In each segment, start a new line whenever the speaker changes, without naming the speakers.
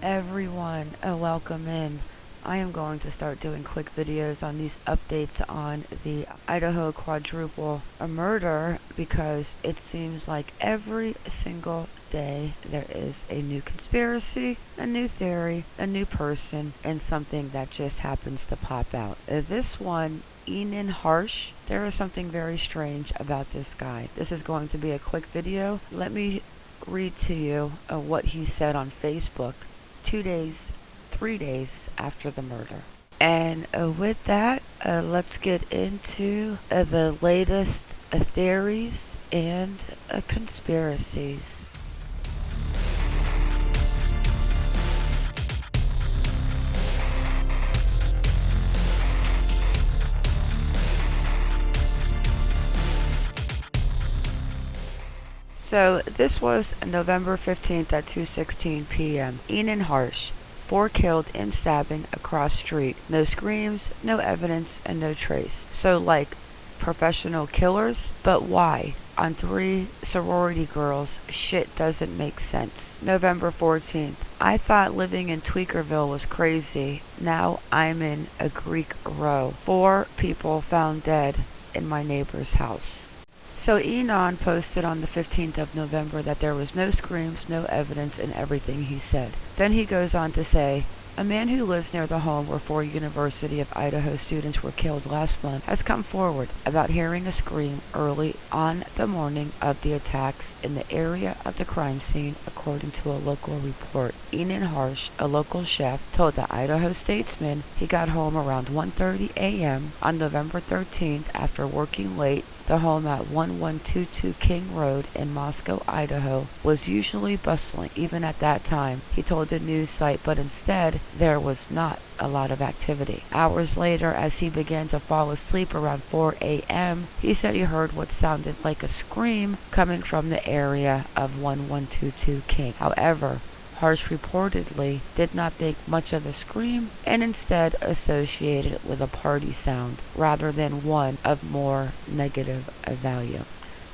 Everyone, welcome in. I am going to start doing quick videos on these updates on the Idaho Quadruple murder because it seems like every single day there is a new conspiracy, a new theory, a new person, and something that just happens to pop out. This one, Inan Harsh, there is something very strange about this guy. This is going to be a quick video. Let me read to you what he said on Facebook 3 days after the murder. And with that, let's get into the latest theories and conspiracies. So this was November 15th at 2:16 p.m. Inan Harsh, 4 killed in stabbing across street. No screams, no evidence, and no trace. So like professional killers, but why? On 3 sorority girls, shit doesn't make sense. November 14th. I thought living in Tweakerville was crazy. Now I'm in a Greek row. 4 people found dead in my neighbor's house. So Inan posted on the 15th of November that there was no screams, no evidence in everything he said. Then he goes on to say, a man who lives near the home where 4 University of Idaho students were killed last month has come forward about hearing a scream early on the morning of the attacks in the area of the crime scene, according to a local report. Inan Harsh, a local chef, told the Idaho Statesman he got home around 1:30 a.m. on November 13th after working late. The home at 1122 King Road in Moscow, Idaho, was usually bustling even at that time, he told the news site, but instead, there was not a lot of activity. Hours later, as he began to fall asleep around 4 a.m., he said he heard what sounded like a scream coming from the area of 1122 King. However, Harsh reportedly did not think much of the scream and instead associated it with a party sound rather than one of more negative value.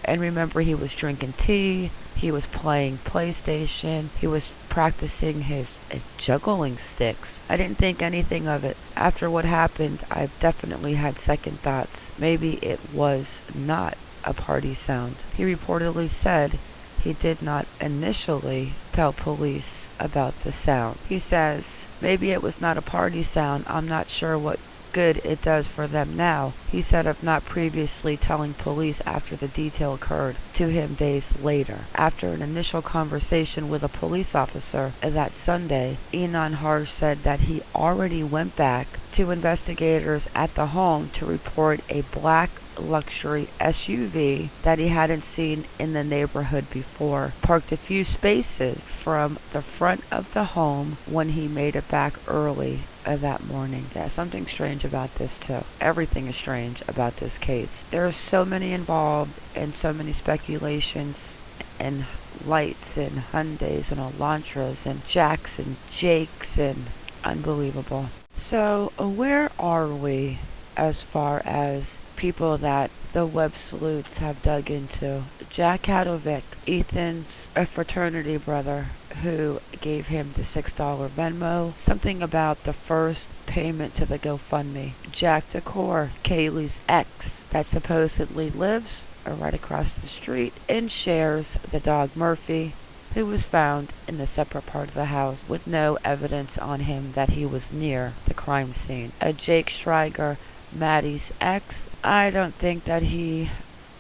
And remember, he was drinking tea, he was playing PlayStation, he was practicing his juggling sticks. I didn't think anything of it. After what happened, I definitely had second thoughts. Maybe it was not a party sound. He reportedly said he did not initially tell police about the sound. He says, maybe it was not a party sound. I'm not sure what good it does for them now. He said of not previously telling police after the detail occurred to him days later. After an initial conversation with a police officer that Sunday, Inan Harsh said that he already went back to investigators at the home to report a black luxury SUV that he hadn't seen in the neighborhood before, parked a few spaces from the front of the home when he made it back early that morning. Yeah, something strange about this too. Everything is strange about this case. There are so many involved and so many speculations and lights and Hyundais and Elantras and Jacks and Jakes and unbelievable. So where are we as far as people that the web sleuths have dug into? Jack Hadovic, Ethan's a fraternity brother who gave him the $6 Venmo, something about the first payment to the GoFundMe. Jack Decor, Kaylee's ex, that supposedly lives right across the street and shares the dog Murphy, who was found in a separate part of the house with no evidence on him that he was near the crime scene. Jake Schreiger, Maddie's ex, I don't think that he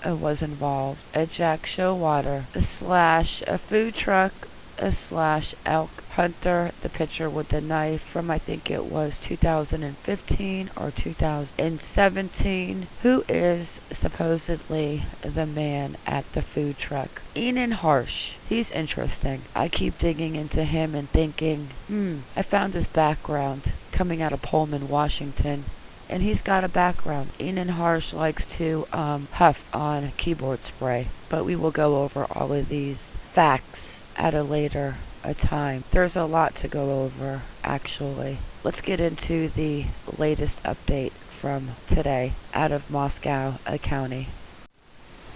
was involved. Jack Showwater / a food truck / elk hunter, the picture with the knife from I think it was 2015 or 2017, who is supposedly the man at the food truck. Inan Harsh, he's interesting. I keep digging into him and thinking, I found his background coming out of Pullman, Washington. And he's got a background. Inan Harsh likes to huff on keyboard spray. But we will go over all of these facts at a later time. There's a lot to go over, actually. Let's get into the latest update from today out of Moscow County.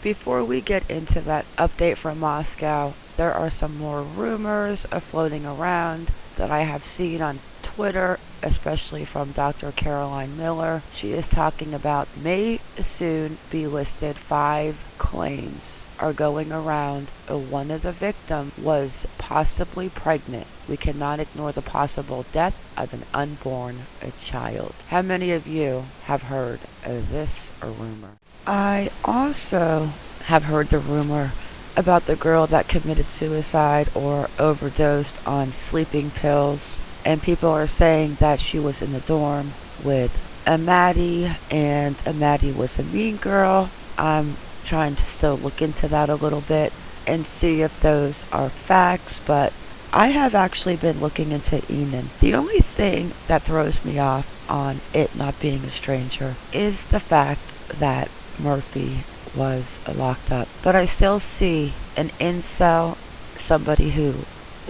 Before we get into that update from Moscow, There are some more rumors floating around that I have seen on Twitter, especially from Dr. Caroline Miller. She is talking about may soon be listed 5 claims are going around. One of the victims was possibly pregnant. We cannot ignore the possible death of an unborn child. How many of you have heard of this rumor? I also have heard the rumor about the girl that committed suicide or overdosed on sleeping pills, and people are saying that she was in the dorm with a Maddie, and a Maddie was a mean girl. I'm trying to still look into that a little bit and see if those are facts, but I have actually been looking into Inan. The only thing that throws me off on it not being a stranger is the fact that Murphy was locked up. But I still see an incel, somebody who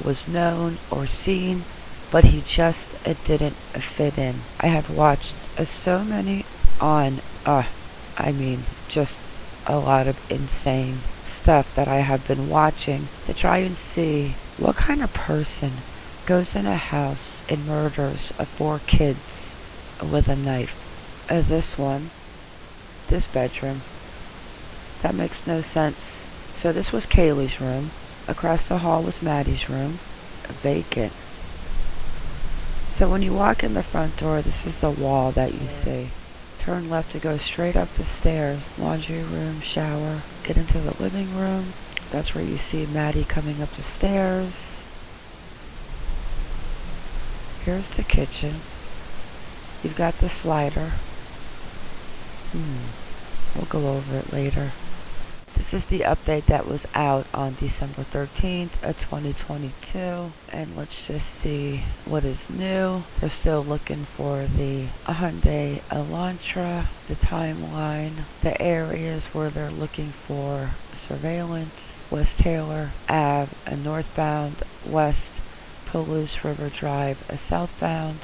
was known or seen, but he just didn't fit in. I have watched so many on, just a lot of insane stuff that I have been watching to try and see what kind of person goes in a house and murders 4 kids with a knife. This bedroom, that makes no sense. So this was Kaylee's room. Across the hall was Maddie's room, vacant. So when you walk in the front door, this is the wall that you see. Turn left to go straight up the stairs. Laundry room, shower. Get into the living room. That's where you see Maddie coming up the stairs. Here's the kitchen. You've got the slider. We'll go over it later. This is the update that was out on December 13th of 2022. And let's just see what is new. They're still looking for the Hyundai Elantra, the timeline, the areas where they're looking for surveillance. West Taylor Ave, a northbound, West Palouse River Drive, a southbound,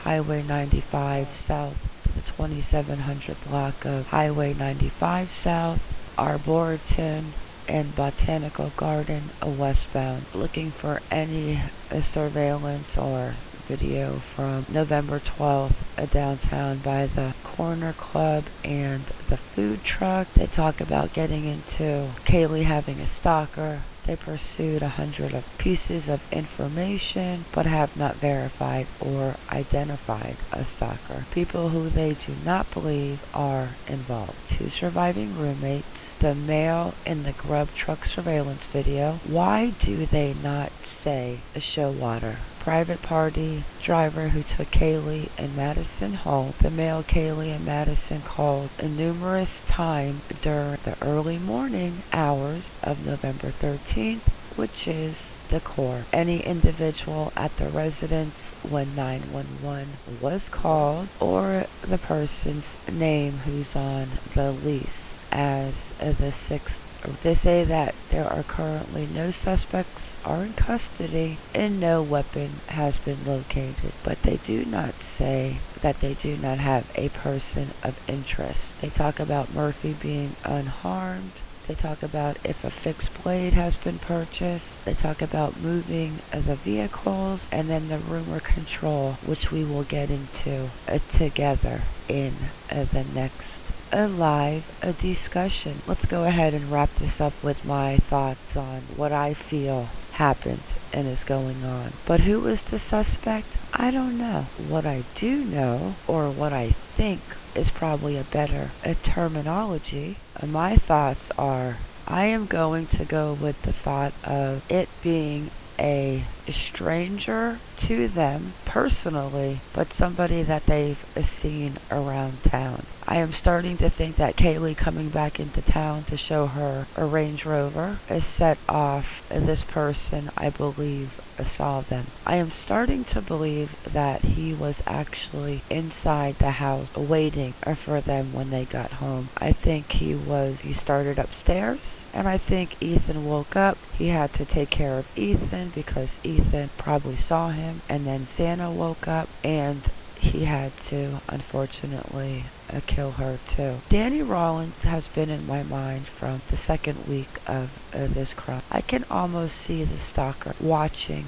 Highway 95 south to the 2700 block of Highway 95 south, Arboretum and Botanical Garden, a westbound. Looking for any surveillance or video from November 12th downtown by the Corner Club and the food truck. They talk about getting into Kaylee having a stalker. They pursued 100 pieces of information, but have not verified or identified a stalker. People who they do not believe are involved. 2 surviving roommates. The male in the grub truck surveillance video. Why do they not say show water? Private party driver who took Kaylee and Madison home. The male Kaylee and Madison called numerous times during the early morning hours of November 13th, which is the core. Any individual at the residence when 911 was called, or the person's name who's on the lease as the 6th. They say that there are currently no suspects are in custody and no weapon has been located, but they do not say that they do not have a person of interest. They talk about Murphy being unharmed. They talk about if a fixed blade has been purchased. They talk about moving the vehicles, and then the rumor control, which we will get into together in the next live discussion. Let's go ahead and wrap this up with my thoughts on what I feel happened and is going on. But who is the suspect? I don't know. What I do know, or what I think is probably a better terminology, my thoughts are, I am going to go with the thought of it being a stranger to them personally, but somebody that they've seen around town. I am starting to think that Kaylee coming back into town to show her a Range Rover has set off this person, I believe, saw them. I am starting to believe that he was actually inside the house waiting for them when they got home. I think he started upstairs, and I think Ethan woke up. He had to take care of Ethan because Ethan probably saw him, and then Santa woke up and he had to unfortunately kill her too. Danny Rawlins has been in my mind from the second week of this crime. I can almost see the stalker watching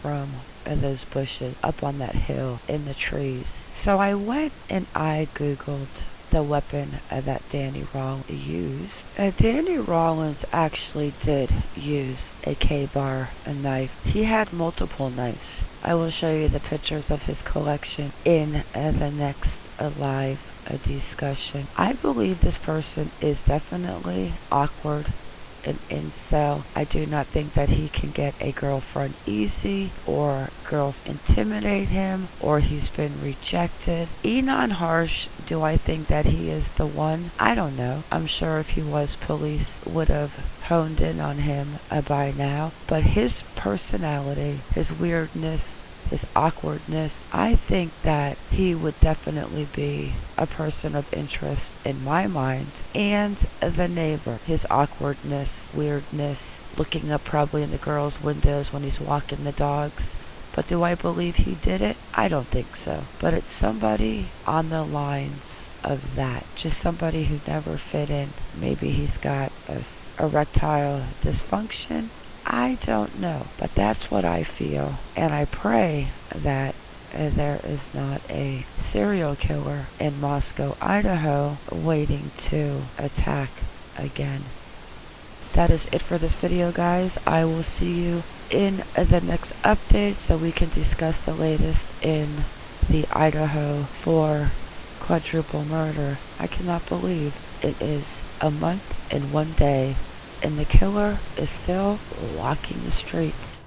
from those bushes up on that hill in the trees. So I went and I googled the weapon that Danny Rawlins used. Danny Rawlins actually did use a K-bar, a knife. He had multiple knives. I will show you the pictures of his collection in the next live discussion. I believe this person is definitely awkward, an incel. I do not think that he can get a girlfriend easy, or girls intimidate him, or he's been rejected. Inan Harsh, do I think that he is the one? I don't know. I'm sure if he was, police would have honed in on him by now. But his personality, his weirdness, his awkwardness, I think that he would definitely be a person of interest in my mind. And the neighbor, his awkwardness, weirdness, looking up probably in the girls' windows when he's walking the dogs. But do I believe he did it? I don't think so. But it's somebody on the lines of that. Just somebody who never fit in. Maybe he's got erectile dysfunction. I don't know, but that's what I feel, and I pray that there is not a serial killer in Moscow, Idaho, waiting to attack again. That is it for this video, guys. I will see you in the next update so we can discuss the latest in the Idaho 4 quadruple murder. I cannot believe it is a month and 1 day and the killer is still walking the streets.